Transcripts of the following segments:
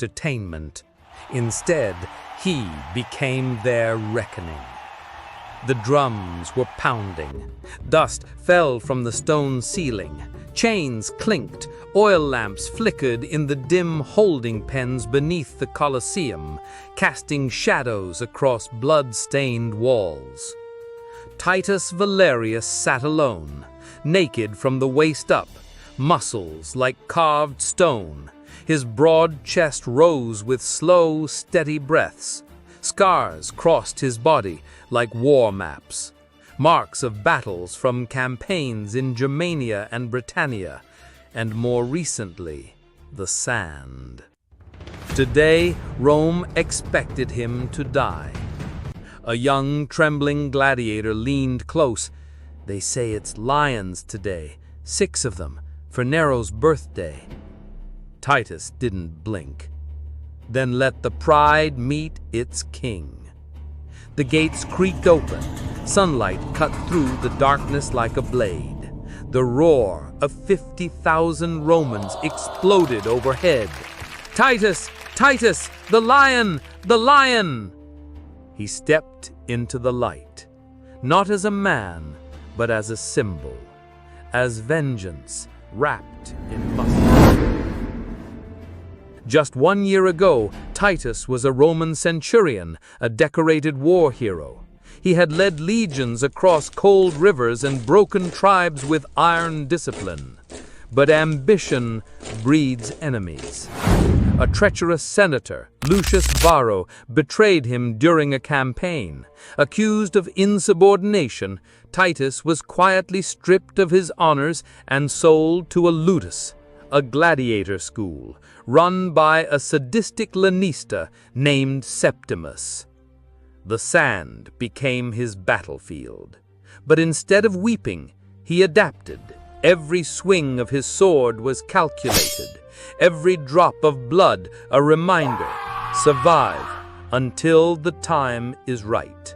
entertainment. Instead, he became their reckoning. The drums were pounding. Dust fell from the stone ceiling. Chains clinked. Oil lamps flickered in the dim holding pens beneath the Colosseum, casting shadows across blood-stained walls. Titus Valerius sat alone, naked from the waist up, muscles like carved stone. His broad chest rose with slow, steady breaths. Scars crossed his body like war maps, marks of battles from campaigns in Germania and Britannia, and more recently, the sand. Today, Rome expected him to die. A young, trembling gladiator leaned close. "They say it's lions today, 6 of them, for Nero's birthday." Titus didn't blink. "Then let the pride meet its king." The gates creaked open. Sunlight cut through the darkness like a blade. The roar of 50,000 Romans exploded overhead. "Titus! Titus! The lion! The lion!" He stepped into the light, not as a man, but as a symbol, as vengeance wrapped in muscle. Just 1 year ago, Titus was a Roman centurion, a decorated war hero. He had led legions across cold rivers and broken tribes with iron discipline. But ambition breeds enemies. A treacherous senator, Lucius Varro, betrayed him during a campaign. Accused of insubordination, Titus was quietly stripped of his honors and sold to a ludus, a gladiator school, run by a sadistic lanista named Septimus. The sand became his battlefield. But instead of weeping, he adapted. Every swing of his sword was calculated. Every drop of blood a reminder. Survive until the time is right.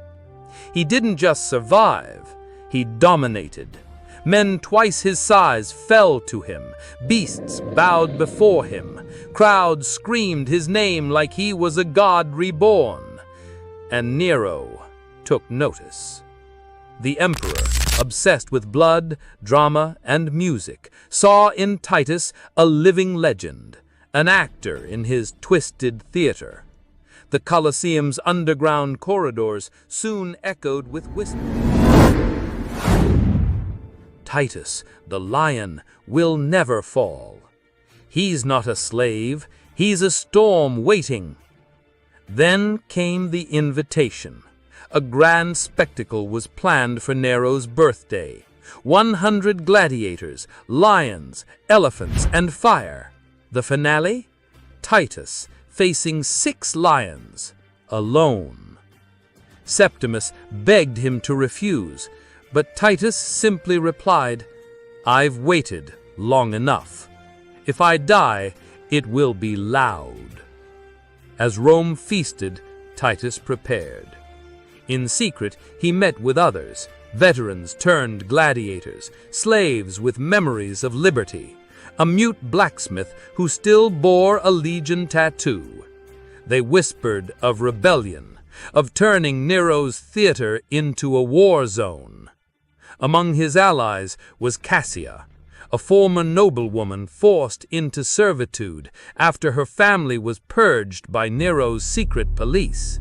He didn't just survive, he dominated. Men twice his size fell to him. Beasts bowed before him. Crowds screamed his name like he was a god reborn. And Nero took notice. The emperor, obsessed with blood, drama, and music, saw in Titus a living legend, an actor in his twisted theater. The Colosseum's underground corridors soon echoed with whispers. Titus, the lion, will never fall. He's not a slave, he's a storm waiting. Then came the invitation. A grand spectacle was planned for Nero's birthday. 100 gladiators, lions, elephants, and fire. The finale? Titus facing 6 lions, alone. Septimus begged him to refuse, but Titus simply replied, "I've waited long enough. If I die, it will be loud." As Rome feasted, Titus prepared. In secret, he met with others, veterans turned gladiators, slaves with memories of liberty, a mute blacksmith who still bore a legion tattoo. They whispered of rebellion, of turning Nero's theater into a war zone. Among his allies was Cassia, a former noblewoman forced into servitude after her family was purged by Nero's secret police.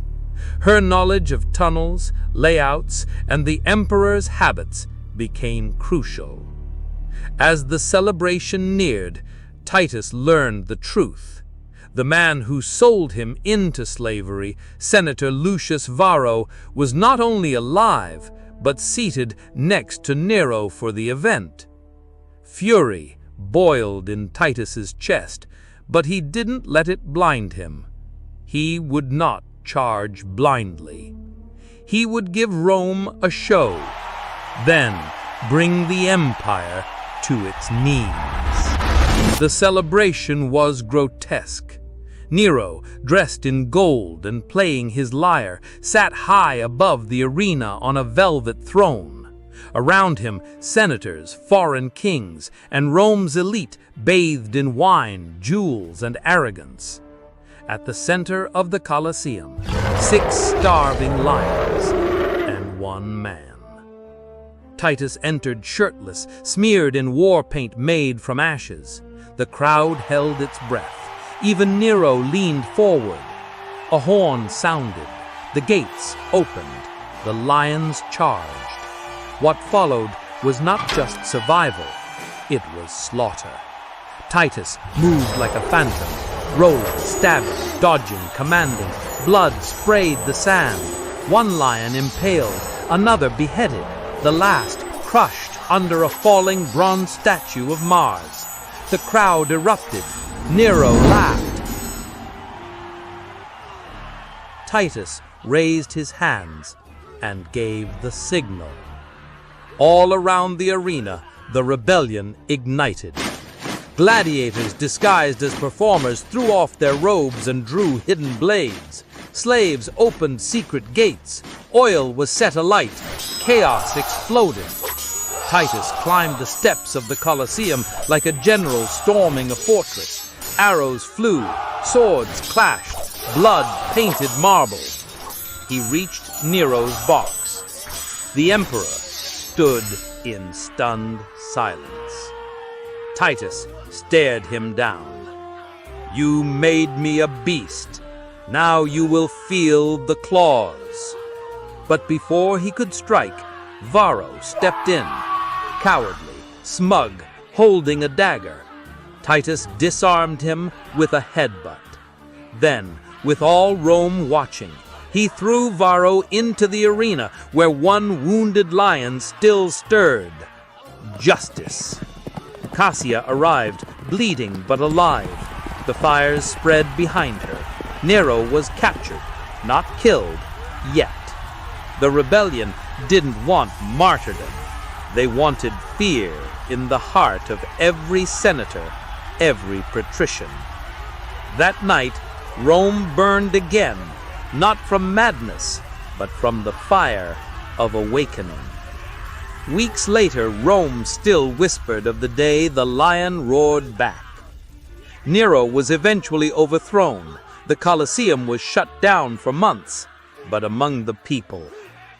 Her knowledge of tunnels, layouts, and the emperor's habits became crucial. As the celebration neared, Titus learned the truth. The man who sold him into slavery, Senator Lucius Varro, was not only alive, but seated next to Nero for the event. Fury boiled in Titus's chest, but he didn't let it blind him. He would not charge blindly. He would give Rome a show, then bring the empire to its knees. The celebration was grotesque. Nero, dressed in gold and playing his lyre, sat high above the arena on a velvet throne. Around him, senators, foreign kings, and Rome's elite bathed in wine, jewels, and arrogance. at the center of the Colosseum, 6 starving lions and 1 man. Titus entered shirtless, smeared in war paint made from ashes. The crowd held its breath. Even Nero leaned forward. A horn sounded. The gates opened. The lions charged. What followed was not just survival, it was slaughter. Titus moved like a phantom, rolling, stabbing, dodging, commanding. Blood sprayed the sand. 1 lion impaled, another beheaded, the last crushed under a falling bronze statue of Mars. The crowd erupted. Nero laughed. Titus raised his hands and gave the signal. All around the arena, the rebellion ignited. Gladiators disguised as performers threw off their robes and drew hidden blades. Slaves opened secret gates. Oil was set alight. Chaos exploded. Titus climbed the steps of the Colosseum like a general storming a fortress. Arrows flew, swords clashed, blood painted marble. He reached Nero's box. The emperor stood in stunned silence. Titus stared him down. "You made me a beast. Now you will feel the claws." But before he could strike, Varro stepped in, cowardly, smug, holding a dagger. Titus disarmed him with a headbutt. Then, with all Rome watching, he threw Varro into the arena where 1 wounded lion still stirred. Justice. Cassia arrived, bleeding but alive. The fires spread behind her. Nero was captured, not killed, yet. The rebellion didn't want martyrdom. They wanted fear in the heart of every senator, every patrician. That night, Rome burned again, not from madness, but from the fire of awakening. Weeks later, Rome still whispered of the day the lion roared back. Nero was eventually overthrown. The Colosseum was shut down for months, but among the people,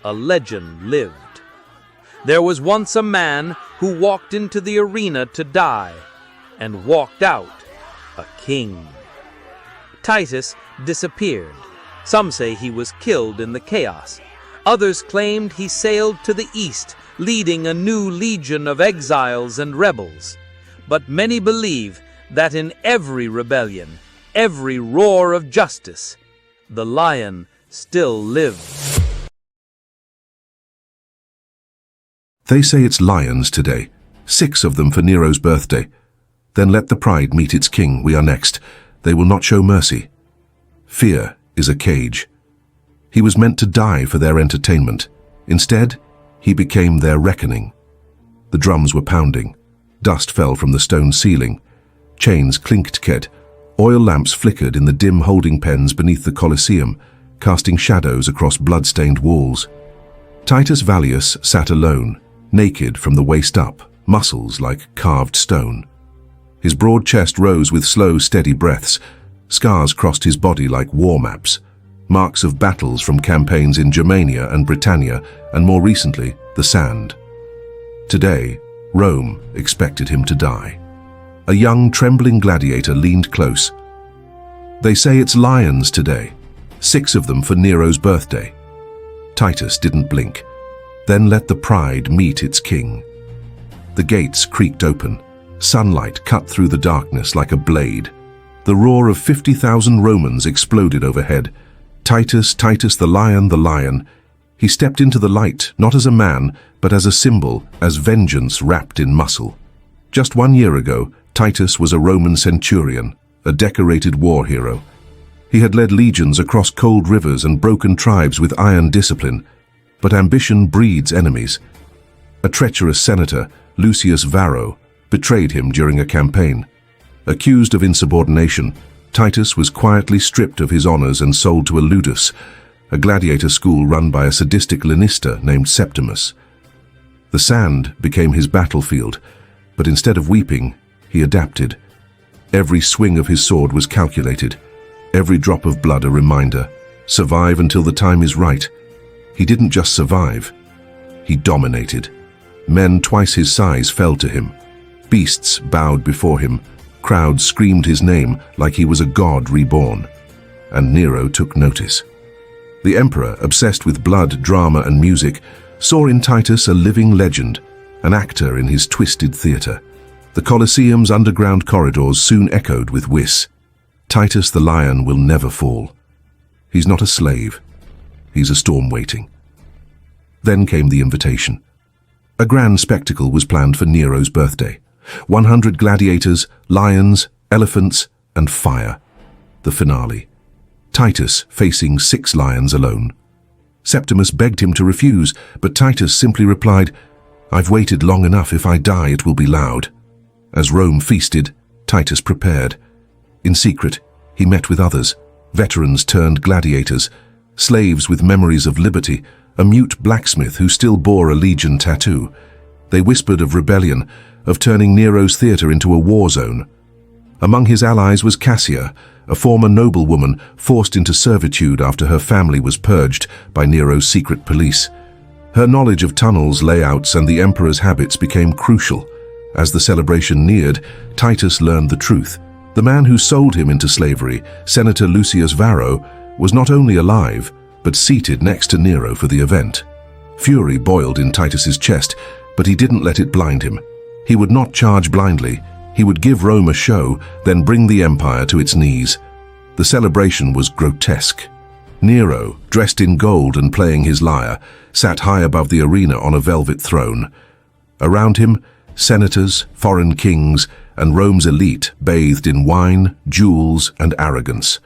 a legend lived. There was once a man who walked into the arena to die, and walked out a king. Titus disappeared. Some say he was killed in the chaos. Others claimed he sailed to the east, leading a new legion of exiles and rebels. But many believe that in every rebellion, every roar of justice, the lion still lives. They say it's lions today, 6 of them for Nero's birthday. Then let the pride meet its king, we are next. They will not show mercy. Fear is a cage. He was meant to die for their entertainment. Instead, he became their reckoning. The drums were pounding. Dust fell from the stone ceiling. Chains clinked. Oil lamps flickered in the dim holding pens beneath the Colosseum, casting shadows across blood-stained walls. Titus Valerius sat alone, naked from the waist up, muscles like carved stone. His broad chest rose with slow, steady breaths. Scars crossed his body like war maps, marks of battles from campaigns in Germania and Britannia, and more recently, the sand. Today, Rome expected him to die. A young, trembling gladiator leaned close. They say it's lions today, 6 of them for Nero's birthday. Titus didn't blink. Then let the pride meet its king. The gates creaked open. Sunlight cut through the darkness like a blade. The roar of 50,000 Romans exploded overhead. Titus, the lion. He stepped into the light, not as a man, but as a symbol, as vengeance wrapped in muscle. Just 1 year ago, Titus was a Roman centurion, a decorated war hero. He had led legions across cold rivers and broken tribes with iron discipline. But ambition breeds enemies. A treacherous senator, Lucius Varro, betrayed him during a campaign. Accused of insubordination, Titus was quietly stripped of his honors and sold to a ludus, a gladiator school run by a sadistic lanista named Septimus. The sand became his battlefield, but instead of weeping, he adapted. Every swing of his sword was calculated. every drop of blood a reminder. Survive until the time is right. He didn't just survive. He dominated. Men twice his size fell to him. Beasts bowed before him. Crowds screamed his name like he was a god reborn. And Nero took notice. The emperor, obsessed with blood, drama, and music, saw in Titus a living legend, an actor in his twisted theater. The Colosseum's underground corridors soon echoed with whis. Titus the lion will never fall. He's not a slave. He's a storm waiting. Then came the invitation. A grand spectacle was planned for Nero's birthday. 100 gladiators, lions, elephants, and fire. The finale. Titus facing 6 lions alone. Septimus begged him to refuse, but Titus simply replied, "I've waited long enough. If I die, it will be loud." As Rome feasted, Titus prepared. In secret, he met with others, veterans turned gladiators, slaves with memories of liberty, a mute blacksmith who still bore a legion tattoo. They whispered of rebellion, of turning Nero's theater into a war zone. Among his allies was Cassia, a former noblewoman forced into servitude after her family was purged by Nero's secret police. Her knowledge of tunnels, layouts, and the emperor's habits became crucial. As the celebration neared, Titus learned the truth. The man who sold him into slavery, Senator Lucius Varro, was not only alive, but seated next to Nero for the event. Fury boiled in Titus's chest, but he didn't let it blind him. He would not charge blindly. He would give Rome a show, then bring the empire to its knees. The celebration was grotesque. Nero, dressed in gold and playing his lyre, sat high above the arena on a velvet throne. Around him, senators, foreign kings, and Rome's elite bathed in wine, jewels, and arrogance.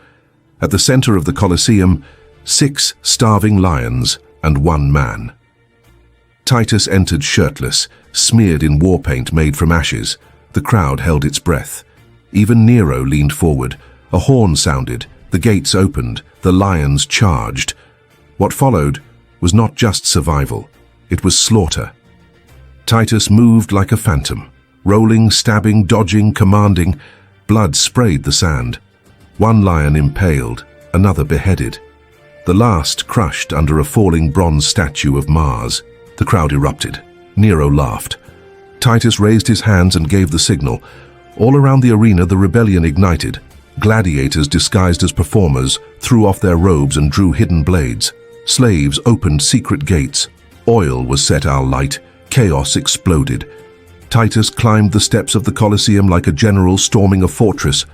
At the center of the Colosseum, 6 starving lions and 1 man. Titus entered shirtless, smeared in war paint made from ashes. The crowd held its breath. Even Nero leaned forward. A horn sounded, the gates opened, the lions charged. What followed was not just survival, it was slaughter. Titus moved like a phantom, rolling, stabbing, dodging, commanding. Blood sprayed the sand. 1 lion impaled, another beheaded. The last crushed under a falling bronze statue of Mars. The crowd erupted. Nero laughed. Titus raised his hands and gave the signal. All around the arena the rebellion ignited. Gladiators disguised as performers threw off their robes and drew hidden blades. Slaves opened secret gates. Oil was set alight. Chaos exploded. Titus climbed the steps of the Colosseum like a general storming a fortress.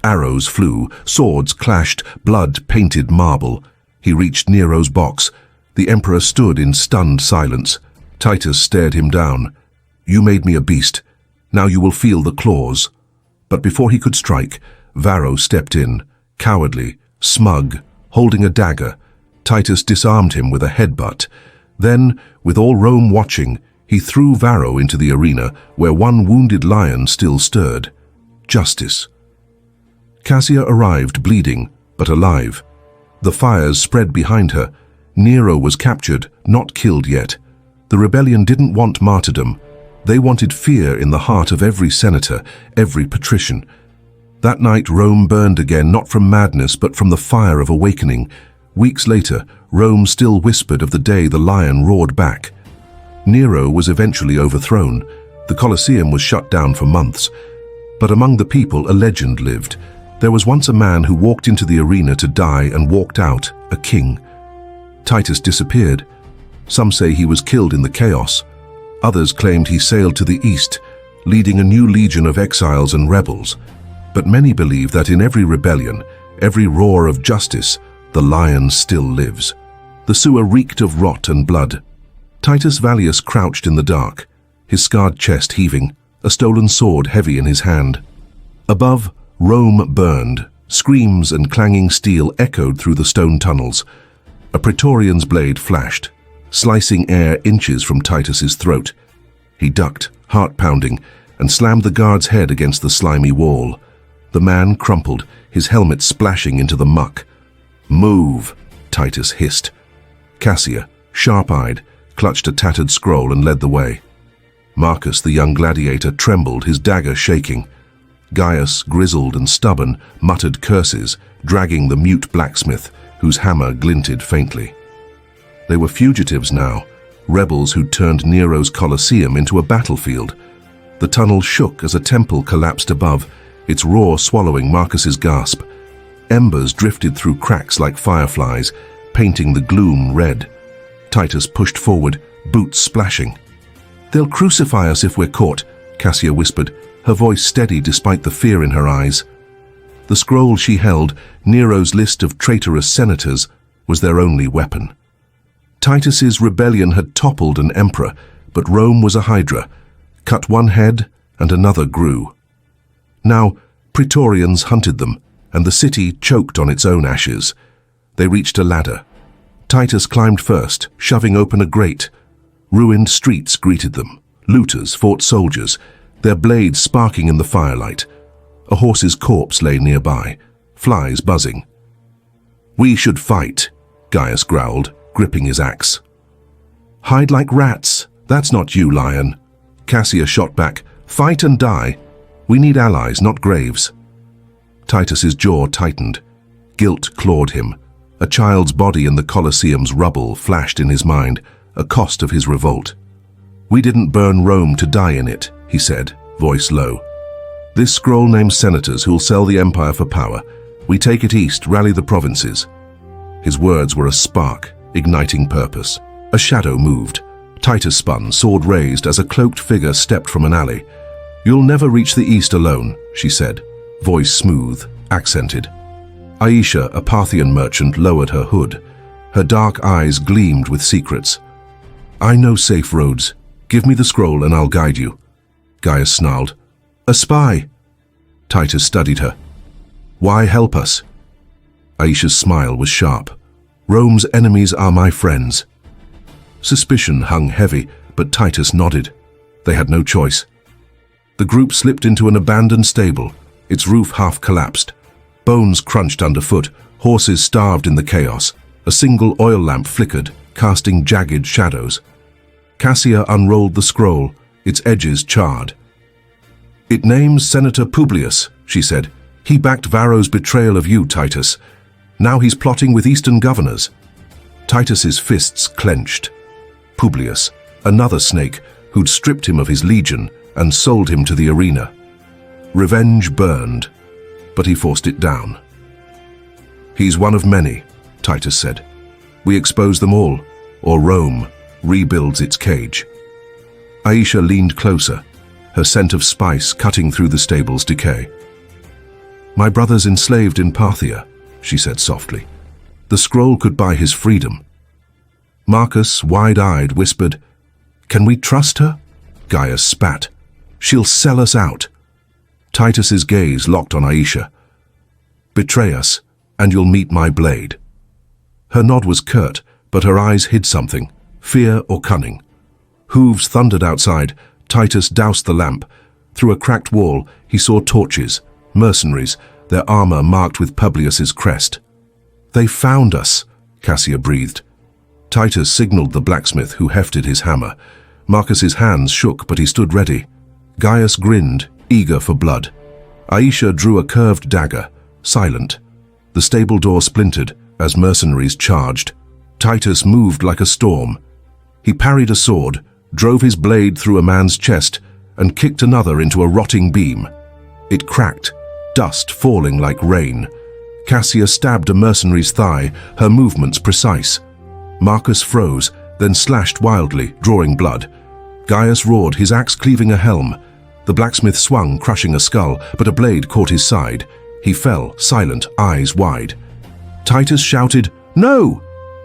Arrows flew, swords clashed, blood painted marble. He reached Nero's box. The emperor stood in stunned silence. Titus stared him down. "You made me a beast. Now you will feel the claws." But before he could strike, Varro stepped in, cowardly, smug, holding a dagger. Titus disarmed him with a headbutt. Then, with all Rome watching, he threw Varro into the arena where 1 wounded lion still stirred. Justice. Cassia arrived bleeding, but alive. The fires spread behind her. Nero was captured, not killed yet. The rebellion didn't want martyrdom. They wanted fear in the heart of every senator, every patrician. That night Rome burned again, not from madness, but from the fire of awakening. Weeks later, Rome still whispered of the day the lion roared back. Nero was eventually overthrown. The Colosseum was shut down for months. But among the people, a legend lived. There was once a man who walked into the arena to die and walked out, a king. Titus disappeared. Some say he was killed in the chaos. Others claimed he sailed to the east, leading a new legion of exiles and rebels. But many believe that in every rebellion, every roar of justice, the lion still lives. The sewer reeked of rot and blood. Titus Valerius crouched in the dark, his scarred chest heaving, a stolen sword heavy in his hand. Above, Rome burned. Screams and clanging steel echoed through the stone tunnels. A praetorian's blade flashed, slicing air inches from Titus's throat. He ducked, heart pounding, and slammed the guard's head against the slimy wall. The man crumpled, his helmet splashing into the muck. "Move," Titus hissed. Cassia, sharp-eyed, clutched a tattered scroll and led the way. Marcus, the young gladiator, trembled, his dagger shaking. Gaius, grizzled and stubborn, muttered curses, dragging the mute blacksmith, whose hammer glinted faintly. They were fugitives now, rebels who'd turned Nero's Colosseum into a battlefield. The tunnel shook as a temple collapsed above, its roar swallowing Marcus's gasp. Embers drifted through cracks like fireflies, painting the gloom red. Titus pushed forward, boots splashing. "They'll crucify us if we're caught," Cassia whispered, her voice steady despite the fear in her eyes. The scroll she held, Nero's list of traitorous senators, was their only weapon. Titus's rebellion had toppled an emperor, but Rome was a hydra. Cut one head, and another grew. Now, Praetorians hunted them, and the city choked on its own ashes. They reached a ladder. Titus climbed first, shoving open a grate. Ruined streets greeted them. Looters fought soldiers, their blades sparking in the firelight. A horse's corpse lay nearby, flies buzzing. "We should fight," Gaius growled, gripping his axe. "Hide like rats. That's not you, lion." Cassia shot back. "Fight and die. We need allies, not graves." Titus's jaw tightened. Guilt clawed him. A child's body in the Colosseum's rubble flashed in his mind, a cost of his revolt. "We didn't burn Rome to die in it," he said, voice low. "This scroll names senators who'll sell the empire for power. We take it east, rally the provinces." His words were a spark, igniting purpose. A shadow moved. Titus spun, sword raised, as a cloaked figure stepped from an alley. "You'll never reach the east alone," she said, voice smooth, accented. Aisha, a Parthian merchant, lowered her hood. Her dark eyes gleamed with secrets. "I know safe roads. Give me the scroll and I'll guide you." Gaius snarled. "A spy!" Titus studied her. "Why help us?" Aisha's smile was sharp. "Rome's enemies are my friends." Suspicion hung heavy, but Titus nodded. They had no choice. The group slipped into an abandoned stable, its roof half collapsed. Bones crunched underfoot, horses starved in the chaos. A single oil lamp flickered, casting jagged shadows. Cassia unrolled the scroll, its edges charred. "It names Senator Publius," she said. "He backed Varro's betrayal of you, Titus. Now he's plotting with eastern governors." Titus's fists clenched. Publius, another snake who'd stripped him of his legion and sold him to the arena. Revenge burned, but he forced it down. "He's one of many," Titus said. "We expose them all, or Rome rebuilds its cage." Aisha leaned closer, her scent of spice cutting through the stable's decay. "My brother's enslaved in Parthia," she said softly. "The scroll could buy his freedom." Marcus, wide-eyed, whispered, "Can we trust her?" Gaius spat. "She'll sell us out." Titus's gaze locked on Aisha. "Betray us, and you'll meet my blade." Her nod was curt, but her eyes hid something, fear or cunning. Hooves thundered outside. Titus doused the lamp. Through a cracked wall, he saw torches, mercenaries, their armor marked with Publius's crest. "They found us," Cassia breathed. Titus signaled the blacksmith, who hefted his hammer. Marcus's hands shook, but he stood ready. Gaius grinned, eager for blood. Aisha drew a curved dagger, silent. The stable door splintered as mercenaries charged. Titus moved like a storm. He parried a sword, drove his blade through a man's chest, and kicked another into a rotting beam. It cracked, dust falling like rain. Cassia stabbed a mercenary's thigh, her movements precise. Marcus froze, then slashed wildly, drawing blood. Gaius roared, his axe cleaving a helm. The blacksmith swung, crushing a skull, but a blade caught his side. He fell, silent, eyes wide. Titus shouted, "No!"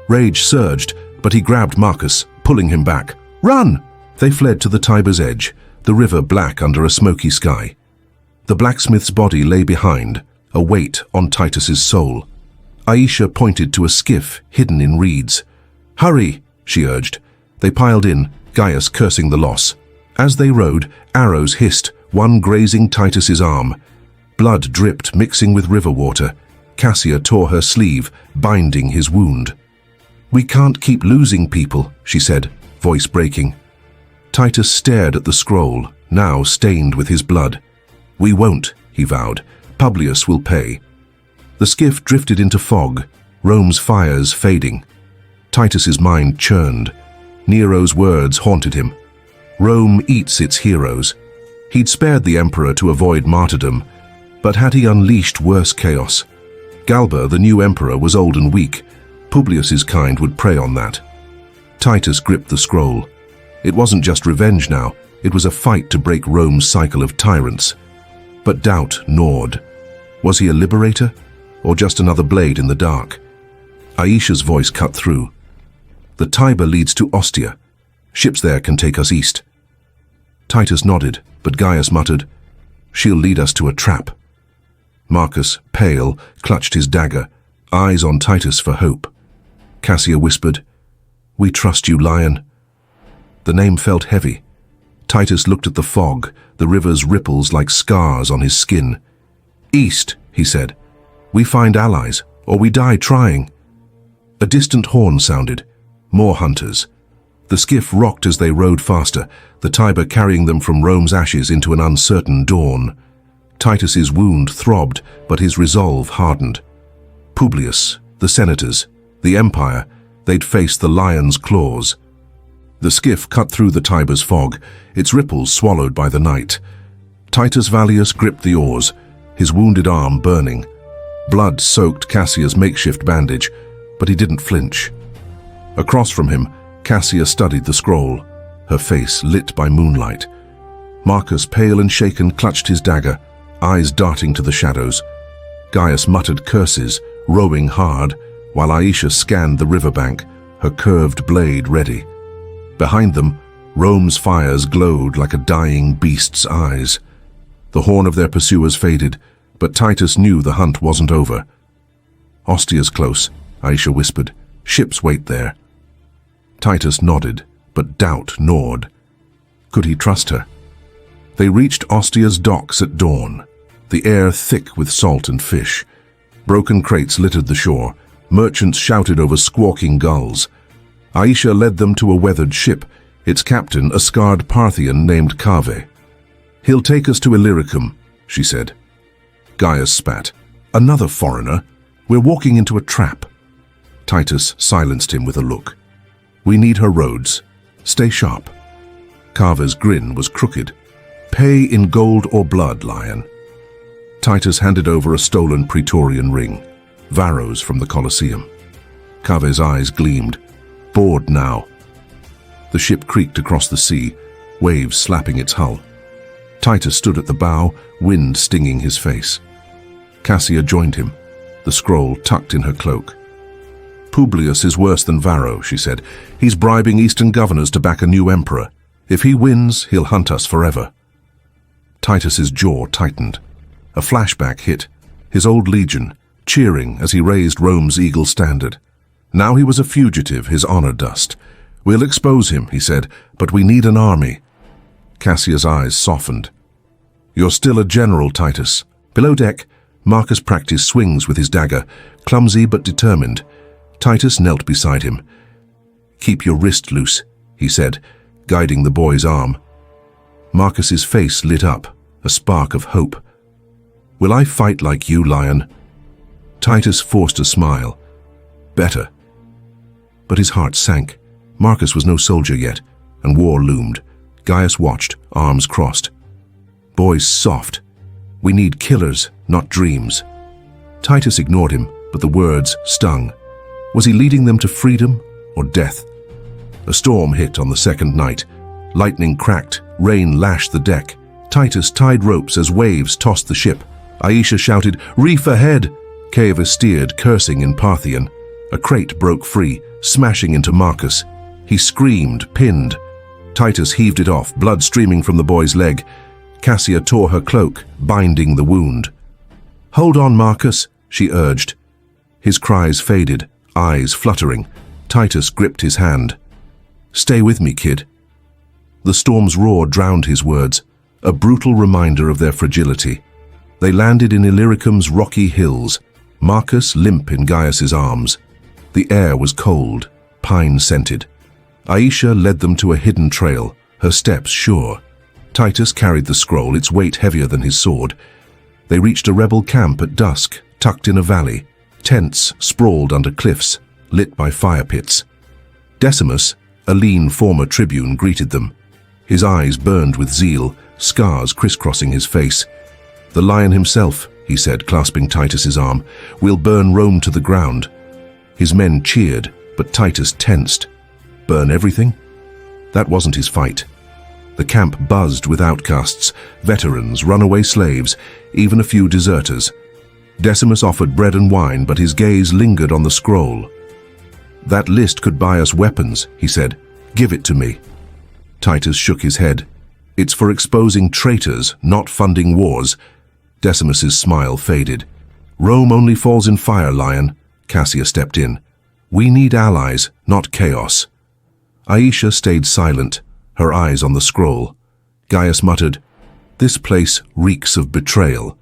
Rage surged, but he grabbed Marcus, pulling him back. "Run!" They fled to the Tiber's edge, the river black under a smoky sky. The blacksmith's body lay behind, a weight on Titus's soul. Aisha pointed to a skiff hidden in reeds. "Hurry!" she urged. They piled in, Gaius cursing the loss. As they rowed, arrows hissed, one grazing Titus's arm. Blood dripped, mixing with river water. Cassia tore her sleeve, binding his wound. "We can't keep losing people," she said, voice breaking. Titus stared at the scroll, now stained with his blood. "We won't," he vowed. Publius will pay. The skiff drifted into fog, Rome's fires fading. Titus's mind churned. Nero's words haunted him. Rome eats its heroes. He'd spared the emperor to avoid martyrdom, but had he unleashed worse chaos? Galba, the new emperor, was old and weak. Publius's kind would prey on that. Titus gripped the scroll. It wasn't just revenge now, it was a fight to break Rome's cycle of tyrants. But doubt gnawed. Was he a liberator, or just another blade in the dark? Aisha's voice cut through. The Tiber leads to Ostia. Ships there can take us east. Titus nodded, but Gaius muttered, "She'll lead us to a trap." Marcus, pale, clutched his dagger, eyes on Titus for hope. Cassia whispered, "We trust you, Lion." The name felt heavy. Titus looked at the fog, the river's ripples like scars on his skin. "East," he said. "We find allies, or we die trying." A distant horn sounded. More hunters. The skiff rocked as they rowed faster, the Tiber carrying them from Rome's ashes into an uncertain dawn. Titus's wound throbbed, but his resolve hardened. Publius, the senators, the empire, they'd face the lion's claws. The skiff cut through the Tiber's fog, its ripples swallowed by the night. Titus Valerius gripped the oars, his wounded arm burning. Blood soaked Cassia's makeshift bandage, but he didn't flinch. Across from him, Cassia studied the scroll, her face lit by moonlight. Marcus, pale and shaken, clutched his dagger, eyes darting to the shadows. Gaius muttered curses, rowing hard, while Aisha scanned the riverbank, her curved blade ready. Behind them, Rome's fires glowed like a dying beast's eyes. The horn of their pursuers faded, but Titus knew the hunt wasn't over. "Ostia's close," Aisha whispered. "Ships wait there." Titus nodded, but doubt gnawed. Could he trust her? They reached Ostia's docks at dawn, the air thick with salt and fish. Broken crates littered the shore. Merchants shouted over squawking gulls. Aisha led them to a weathered ship, its captain a scarred Parthian named Cave. "He'll take us to Illyricum," she said. Gaius spat. "Another foreigner? We're walking into a trap." Titus silenced him with a look. "We need her roads. Stay sharp." Cave's grin was crooked. "Pay in gold or blood, Lion." Titus handed over a stolen Praetorian ring, Varro's from the Colosseum. Cave's eyes gleamed. Bored now. The ship creaked across the sea, waves slapping its hull. Titus stood at the bow, wind stinging his face. Cassia joined him, the scroll tucked in her cloak. "Publius is worse than Varro," she said. "He's bribing Eastern governors to back a new emperor. If he wins, he'll hunt us forever." Titus's jaw tightened. A flashback hit. His old legion, cheering as he raised Rome's eagle standard. Now he was a fugitive, his honor dust. "We'll expose him," he said, "but we need an army." Cassia's eyes softened. "You're still a general, Titus." Below deck, Marcus practiced swings with his dagger, clumsy but determined. Titus knelt beside him. "Keep your wrist loose," he said, guiding the boy's arm. Marcus's face lit up, a spark of hope. "Will I fight like you, Lion?" Titus forced a smile. "Better." But his heart sank. Marcus was no soldier yet, and war loomed. Gaius watched, arms crossed. "Boy's soft. We need killers, not dreams." Titus ignored him, but the words stung. Was he leading them to freedom or death? A storm hit on the second night. Lightning cracked, rain lashed the deck. Titus tied ropes as waves tossed the ship. Aisha shouted, "Reef ahead!" Cave steered, cursing in Parthian. A crate broke free, smashing into Marcus. He screamed, pinned. Titus heaved it off, blood streaming from the boy's leg. Cassia tore her cloak, binding the wound. "Hold on, Marcus," she urged. His cries faded, eyes fluttering. Titus gripped his hand. "Stay with me, kid." The storm's roar drowned his words, a brutal reminder of their fragility. They landed in Illyricum's rocky hills, Marcus limp in Gaius's arms. The air was cold, pine-scented. Aisha led them to a hidden trail, her steps sure. Titus carried the scroll, its weight heavier than his sword. They reached a rebel camp at dusk, tucked in a valley. Tents sprawled under cliffs, lit by fire pits. Decimus, a lean former tribune, greeted them. His eyes burned with zeal, scars crisscrossing his face. "The lion himself," he said, clasping Titus's arm, "will burn Rome to the ground." His men cheered, but Titus tensed. Burn everything? That wasn't his fight. The camp buzzed with outcasts, veterans, runaway slaves, even a few deserters. Decimus offered bread and wine, but his gaze lingered on the scroll. "That list could buy us weapons," he said. "Give it to me." Titus shook his head. "It's for exposing traitors, not funding wars." Decimus's smile faded. "Rome only falls in fire, Lion." Cassia stepped in. "We need allies, not chaos." Aisha stayed silent, her eyes on the scroll. Gaius muttered, "This place reeks of betrayal."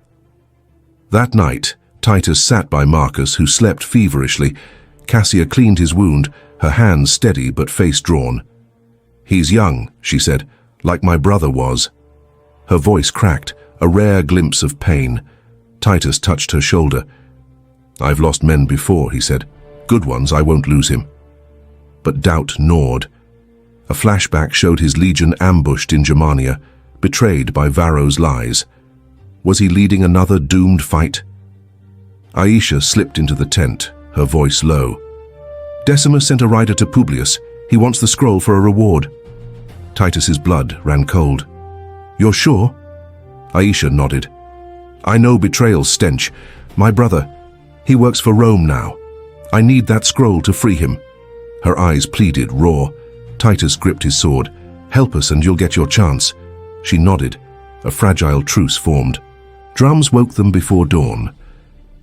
That night, Titus sat by Marcus, who slept feverishly. Cassia cleaned his wound, her hands steady but face drawn. "He's young," she said, "like my brother was." Her voice cracked, a rare glimpse of pain. Titus touched her shoulder. "I've lost men before," he said. "Good ones, I won't lose him." But doubt gnawed. A flashback showed his legion ambushed in Germania, betrayed by Varro's lies. Was he leading another doomed fight? Aisha slipped into the tent, her voice low. "Decimus sent a rider to Publius. He wants the scroll for a reward." Titus's blood ran cold. "You're sure?" Aisha nodded. "I know betrayal's stench. My brother, he works for Rome now. I need that scroll to free him." Her eyes pleaded, raw. Titus gripped his sword. "Help us and you'll get your chance." She nodded. A fragile truce formed. Drums woke them before dawn.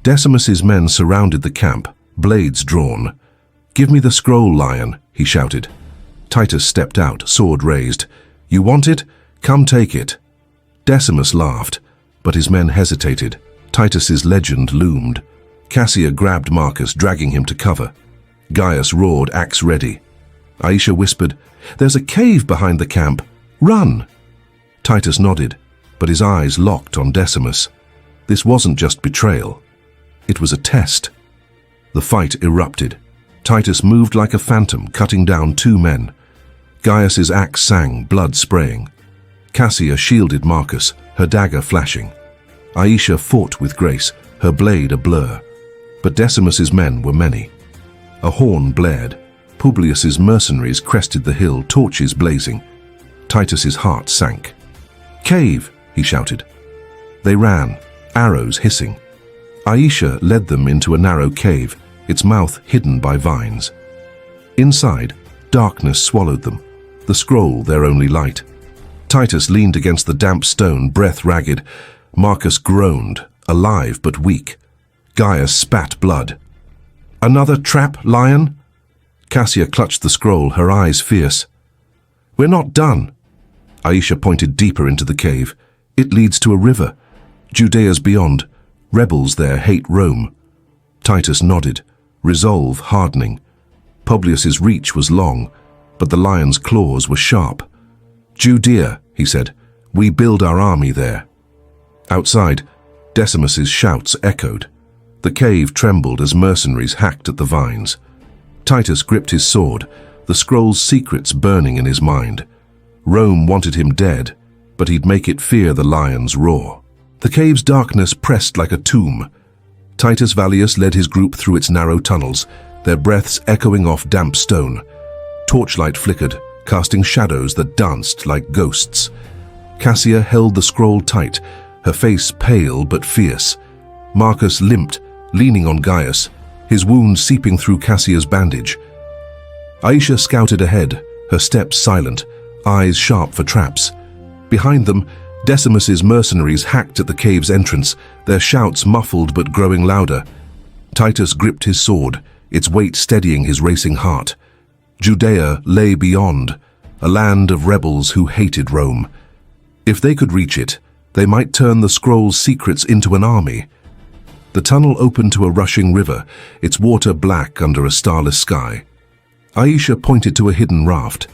Decimus's men surrounded the camp, blades drawn. "Give me the scroll, Lion," he shouted. Titus stepped out, sword raised. "You want it? Come take it." Decimus laughed, but his men hesitated. Titus's legend loomed. Cassia grabbed Marcus, dragging him to cover. Gaius roared, axe ready. Aisha whispered, "There's a cave behind the camp. Run!" Titus nodded, but his eyes locked on Decimus. This wasn't just betrayal. It was a test. The fight erupted. Titus moved like a phantom, cutting down two men. Gaius's axe sang, blood spraying. Cassia shielded Marcus, her dagger flashing. Aisha fought with grace, her blade a blur. But Decimus's men were many. A horn blared. Publius's mercenaries crested the hill, torches blazing. Titus's heart sank. "Cave!" he shouted. They ran, arrows hissing. Aisha led them into a narrow cave, its mouth hidden by vines. Inside, darkness swallowed them, the scroll their only light. Titus leaned against the damp stone, breath ragged. Marcus groaned, alive but weak. Gaius spat blood. "Another trap, Lion?" Cassia clutched the scroll, her eyes fierce. "We're not done." Aisha pointed deeper into the cave. "It leads to a river. Judea's beyond. Rebels there hate Rome." Titus nodded, resolve hardening. Publius's reach was long, but the lion's claws were sharp. "Judea," he said. "We build our army there." Outside, Decimus's shouts echoed. The cave trembled as mercenaries hacked at the vines. Titus gripped his sword, the scroll's secrets burning in his mind. Rome wanted him dead, but he'd make it fear the lion's roar. The cave's darkness pressed like a tomb. Titus Valerius led his group through its narrow tunnels, their breaths echoing off damp stone. Torchlight flickered, casting shadows that danced like ghosts. Cassia held the scroll tight, her face pale but fierce. Marcus limped, leaning on Gaius, his wound seeping through Cassia's bandage. Aisha scouted ahead, her steps silent, eyes sharp for traps. Behind them, Decimus's mercenaries hacked at the cave's entrance, their shouts muffled but growing louder. Titus gripped his sword, its weight steadying his racing heart. Judea lay beyond, a land of rebels who hated Rome. If they could reach it, they might turn the scroll's secrets into an army. The tunnel opened to a rushing river, its water black under a starless sky. Aisha pointed to a hidden raft.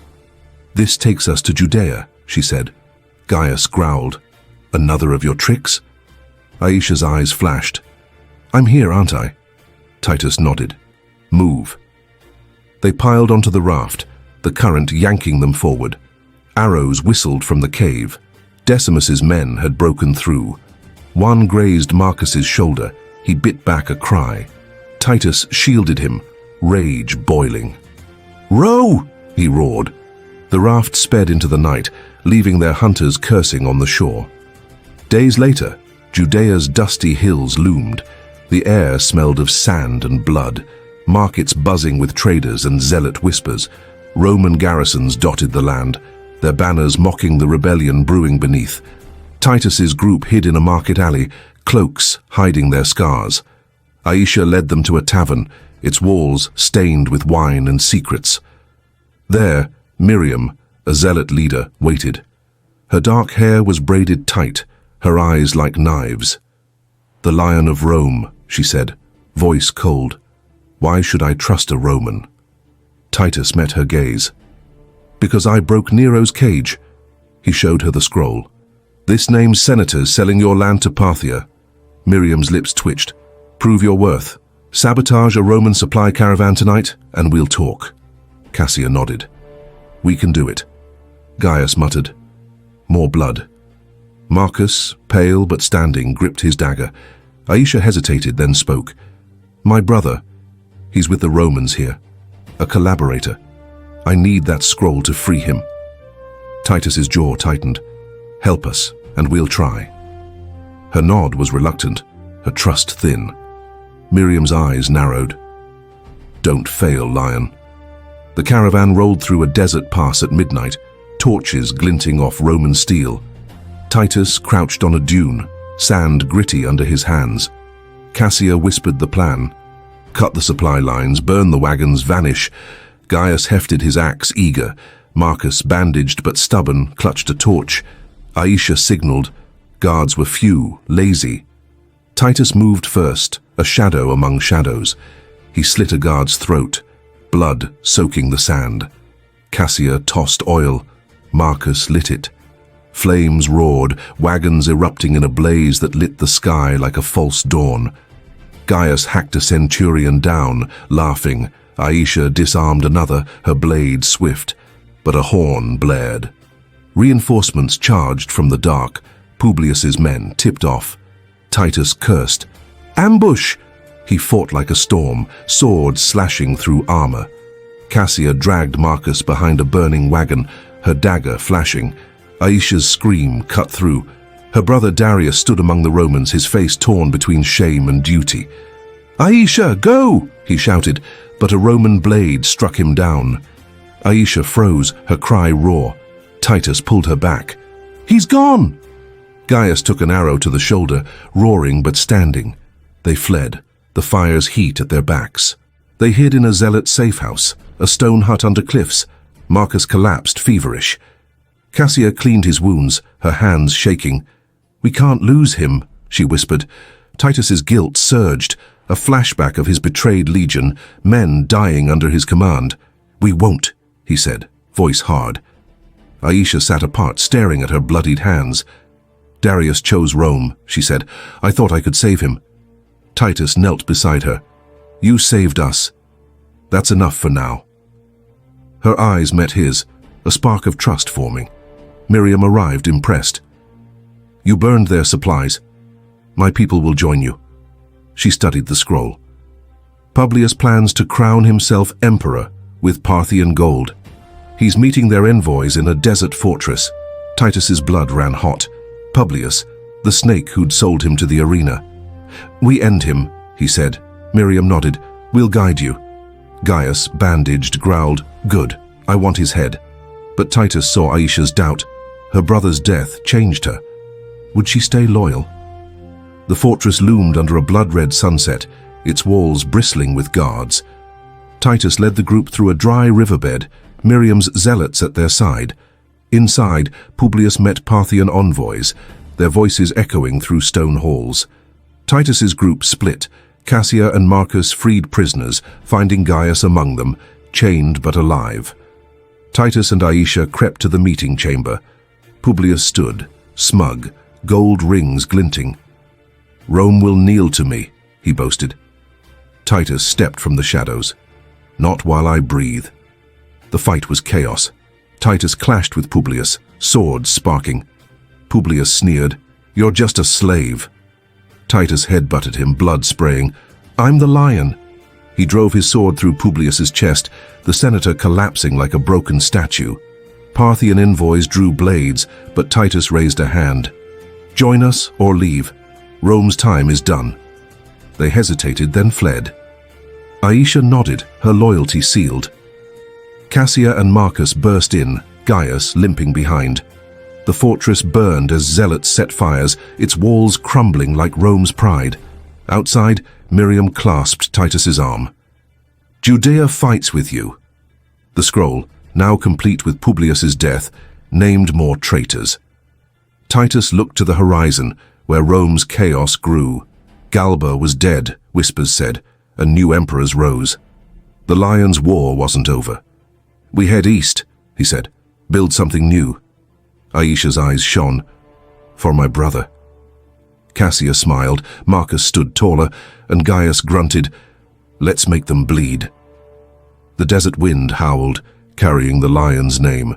"This takes us to Judea," she said. Gaius growled. "Another of your tricks?" Aisha's eyes flashed. "I'm here, aren't I?" Titus nodded. "Move." They piled onto the raft, the current yanking them forward. Arrows whistled from the cave. Decimus's men had broken through. One grazed Marcus's shoulder. He bit back a cry. Titus shielded him, rage boiling. "Row!" he roared. The raft sped into the night, leaving their hunters cursing on the shore. Days later, Judea's dusty hills loomed. The air smelled of sand and blood, markets buzzing with traders and zealot whispers. Roman garrisons dotted the land, their banners mocking the rebellion brewing beneath. Titus's group hid in a market alley, cloaks hiding their scars. Aisha led them to a tavern, its walls stained with wine and secrets. There, Miriam, a zealot leader, waited. Her dark hair was braided tight, her eyes like knives. "The Lion of Rome," she said, voice cold. "Why should I trust a Roman?" Titus met her gaze. "Because I broke Nero's cage." He showed her the scroll. "This name's senators selling your land to Parthia." Miriam's lips twitched. "Prove your worth. Sabotage a Roman supply caravan tonight, and we'll talk." Cassia nodded. "We can do it." Gaius muttered. More blood. Marcus, pale but standing, gripped his dagger. Aisha hesitated, then spoke. "My brother. He's with the Romans here. A collaborator. I need that scroll to free him." Titus's jaw tightened. "Help us, and we'll try." Her nod was reluctant, her trust thin. Miriam's eyes narrowed. "Don't fail, Lion." The caravan rolled through a desert pass at midnight, torches glinting off Roman steel. Titus crouched on a dune, sand gritty under his hands. Cassia whispered the plan. Cut the supply lines, burn the wagons, vanish. Gaius hefted his axe, eager. Marcus, bandaged but stubborn, clutched a torch. Aisha signaled. Guards were few, lazy. Titus moved first, a shadow among shadows. He slit a guard's throat, blood soaking the sand. Cassia tossed oil. Marcus lit it. Flames roared, wagons erupting in a blaze that lit the sky like a false dawn. Gaius hacked a centurion down, laughing. Aisha disarmed another, her blade swift. But a horn blared. Reinforcements charged from the dark. Publius's men tipped off. Titus cursed. "Ambush!" He fought like a storm, swords slashing through armor. Cassia dragged Marcus behind a burning wagon, her dagger flashing. Aisha's scream cut through. Her brother Darius stood among the Romans, his face torn between shame and duty. "Aisha, go!" he shouted, but a Roman blade struck him down. Aisha froze, her cry raw. Titus pulled her back. "He's gone!" Gaius took an arrow to the shoulder, roaring but standing. They fled, the fire's heat at their backs. They hid in a zealot safe house, a stone hut under cliffs. Marcus collapsed, feverish. Cassia cleaned his wounds, her hands shaking. "We can't lose him," she whispered. Titus's guilt surged, a flashback of his betrayed legion, men dying under his command. "We won't," he said, voice hard. Aisha sat apart, staring at her bloodied hands. "Darius chose Rome," she said. "I thought I could save him." Titus knelt beside her. "You saved us. That's enough for now." Her eyes met his, a spark of trust forming. Miriam arrived, impressed. "You burned their supplies. My people will join you." She studied the scroll. "Publius plans to crown himself emperor with Parthian gold. He's meeting their envoys in a desert fortress." Titus's blood ran hot. Publius, the snake who'd sold him to the arena. "We end him," he said. Miriam nodded. "We'll guide you." Gaius, bandaged, growled, "Good, I want his head." But Titus saw Aisha's doubt. Her brother's death changed her. Would she stay loyal? The fortress loomed under a blood-red sunset, its walls bristling with guards. Titus led the group through a dry riverbed, Miriam's zealots at their side. Inside, Publius met Parthian envoys, their voices echoing through stone halls. Titus's group split. Cassia and Marcus freed prisoners, finding Gaius among them, chained but alive. Titus and Aisha crept to the meeting chamber. Publius stood, smug, gold rings glinting. Rome will kneel to me, he boasted. Titus stepped from the shadows. Not while I breathe. The fight was chaos. Titus clashed with Publius, swords sparking. Publius sneered, "You're just a slave." Titus headbutted him, blood spraying. "I'm the lion." He drove his sword through Publius's chest, the senator collapsing like a broken statue. Parthian envoys drew blades, but Titus raised a hand. "Join us or leave. Rome's time is done." They hesitated, then fled. Aisha nodded, her loyalty sealed. Cassia and Marcus burst in, Gaius limping behind. The fortress burned as zealots set fires, its walls crumbling like Rome's pride. Outside, Miriam clasped Titus's arm. "Judea fights with you." The scroll, now complete with Publius's death, named more traitors. Titus looked to the horizon, where Rome's chaos grew. Galba was dead, whispers said, and new emperors rose. The Lions' War wasn't over. "We head east," he said. "Build something new." Aisha's eyes shone. "For my brother." Cassia smiled, Marcus stood taller, and Gaius grunted, "Let's make them bleed." The desert wind howled, carrying the lion's name.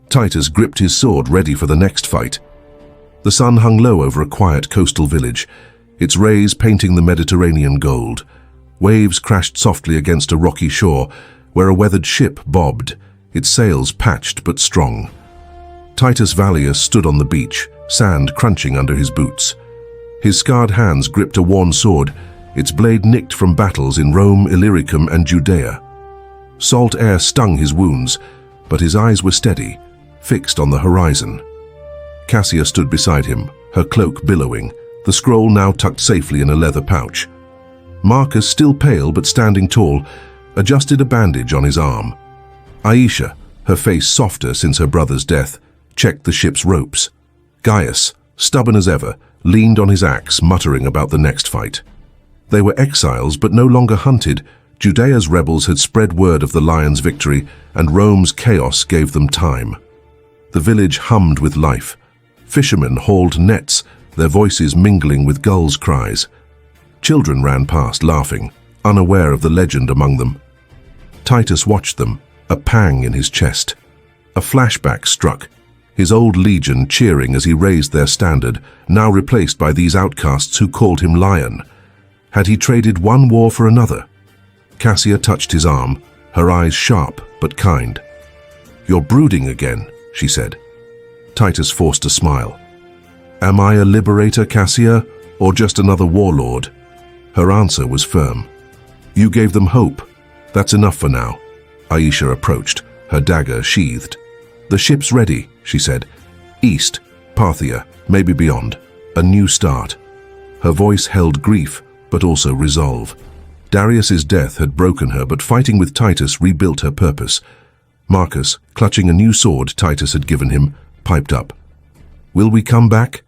Titus gripped his sword, ready for the next fight. The sun hung low over a quiet coastal village, its rays painting the Mediterranean gold. Waves crashed softly against a rocky shore, where a weathered ship bobbed, its sails patched but strong. Titus Valerius stood on the beach, sand crunching under his boots. His scarred hands gripped a worn sword, its blade nicked from battles in Rome, Illyricum, and Judea. Salt air stung his wounds, but his eyes were steady, fixed on the horizon. Cassia stood beside him, her cloak billowing, the scroll now tucked safely in a leather pouch. Marcus, still pale but standing tall, adjusted a bandage on his arm. Aisha, her face softer since her brother's death, checked the ship's ropes. Gaius, stubborn as ever, leaned on his axe, muttering about the next fight. They were exiles, but no longer hunted. Judea's rebels had spread word of the lion's victory, and Rome's chaos gave them time. The village hummed with life. Fishermen hauled nets, their voices mingling with gulls' cries. Children ran past, laughing, unaware of the legend among them. Titus watched them, a pang in his chest. A flashback struck, his old legion cheering as he raised their standard, now replaced by these outcasts who called him lion. Had he traded one war for another? Cassia touched his arm, her eyes sharp but kind. "You're brooding again," she said. Titus forced a smile. "Am I a liberator, Cassia, or just another warlord?" Her answer was firm. "You gave them hope. That's enough for now." Aisha approached, her dagger sheathed. "The ship's ready," she said. "East, Parthia, maybe beyond. A new start." Her voice held grief, but also resolve. Darius's death had broken her, but fighting with Titus rebuilt her purpose. Marcus, clutching a new sword Titus had given him, piped up. "Will we come back?"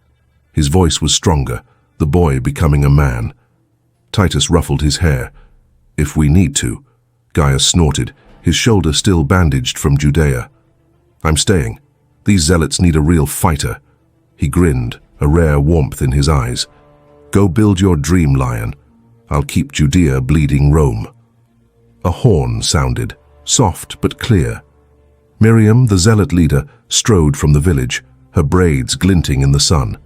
His voice was stronger, the boy becoming a man. Titus ruffled his hair. "If we need to." Gaius snorted, his shoulder still bandaged from Judea. "I'm staying. These zealots need a real fighter." He grinned, a rare warmth in his eyes. "Go build your dream, lion. I'll keep Judea bleeding Rome." A horn sounded, soft but clear. Miriam, the zealot leader, strode from the village, her braids glinting in the sun.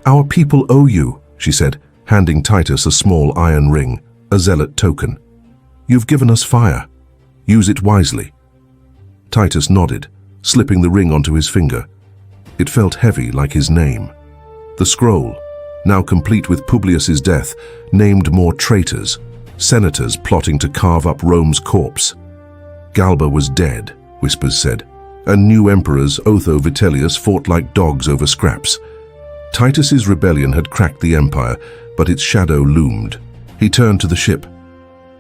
"Our people owe you," she said, handing Titus a small iron ring, a zealot token. "You've given us fire. Use it wisely." Titus nodded, slipping the ring onto his finger. It felt heavy, like his name. The scroll, now complete with Publius's death, named more traitors, senators plotting to carve up Rome's corpse. Galba was dead, whispers said, and new emperors, Otho Vitellius, fought like dogs over scraps. Titus's rebellion had cracked the empire, but its shadow loomed. He turned to the ship.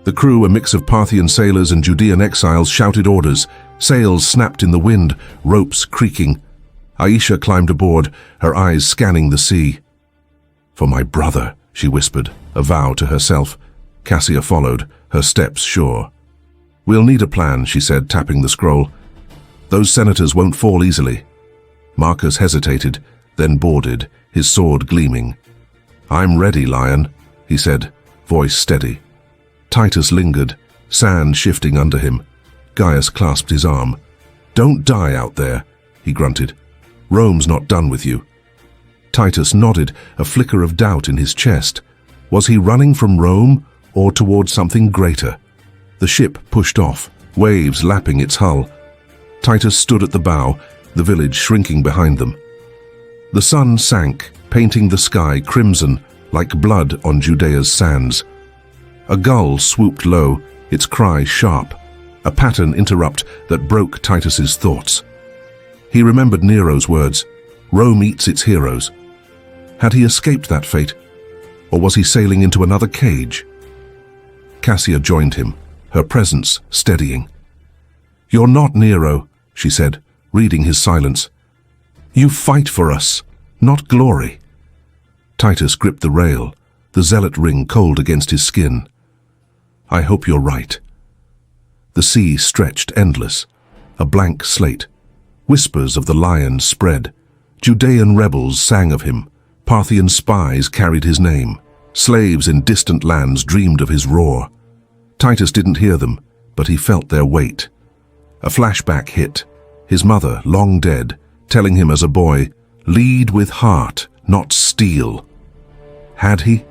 The crew, a mix of Parthian sailors and Judean exiles, shouted orders. Sails snapped in the wind, ropes creaking. Aisha climbed aboard, her eyes scanning the sea. "For my brother," she whispered, a vow to herself. Cassia followed, her steps sure. "We'll need a plan," she said, tapping the scroll. "Those senators won't fall easily." Marcus hesitated, then boarded, his sword gleaming. "I'm ready, Lion," he said, voice steady. Titus lingered, sand shifting under him. Gaius clasped his arm. "Don't die out there," he grunted. "Rome's not done with you." Titus nodded, a flicker of doubt in his chest. Was he running from Rome or towards something greater? The ship pushed off, waves lapping its hull. Titus stood at the bow, the village shrinking behind them. The sun sank, painting the sky crimson like blood on Judea's sands. A gull swooped low, its cry sharp, a pattern interrupt that broke Titus's thoughts. He remembered Nero's words, "Rome eats its heroes." Had he escaped that fate, or was he sailing into another cage? Cassia joined him, her presence steadying. "You're not Nero," she said, reading his silence. "You fight for us, not glory." Titus gripped the rail, the zealot ring cold against his skin. "I hope you're right." The sea stretched endless, a blank slate. Whispers of the lion spread. Judean rebels sang of him. Parthian spies carried his name. Slaves in distant lands dreamed of his roar. Titus didn't hear them, but he felt their weight. A flashback hit, his mother, long dead, telling him as a boy, "Lead with heart, not steel." Had he?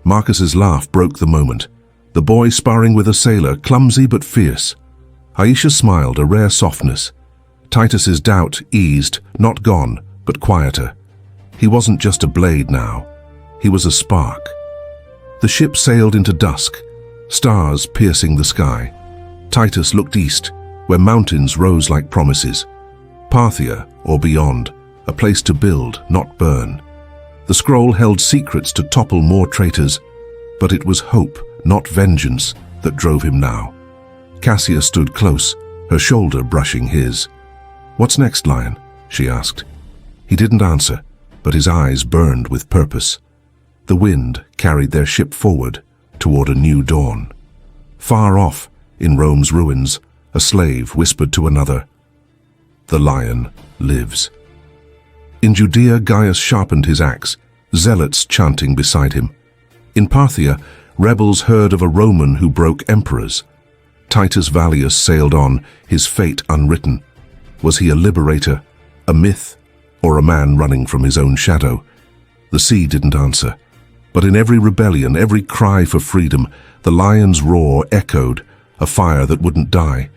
Marcus's laugh broke the moment. The boy sparring with a sailor, clumsy but fierce. Aisha smiled, a rare softness. Titus's doubt eased, not gone, but quieter. He wasn't just a blade now. He was a spark. The ship sailed into dusk, stars piercing the sky. Titus looked east, where mountains rose like promises. Parthia, or beyond, a place to build, not burn. The scroll held secrets to topple more traitors, but it was hope, not vengeance, that drove him now. Cassia stood close, her shoulder brushing his. "What's next, Lion?" she asked. He didn't answer, but his eyes burned with purpose. The wind carried their ship forward, toward a new dawn. Far off, in Rome's ruins, a slave whispered to another, "The lion lives." In Judea, Gaius sharpened his axe, zealots chanting beside him. In Parthia, rebels heard of a Roman who broke emperors. Titus Valerius sailed on, his fate unwritten. Was he a liberator, a myth, or a man running from his own shadow? The sea didn't answer. But in every rebellion, every cry for freedom, the lion's roar echoed, a fire that wouldn't die,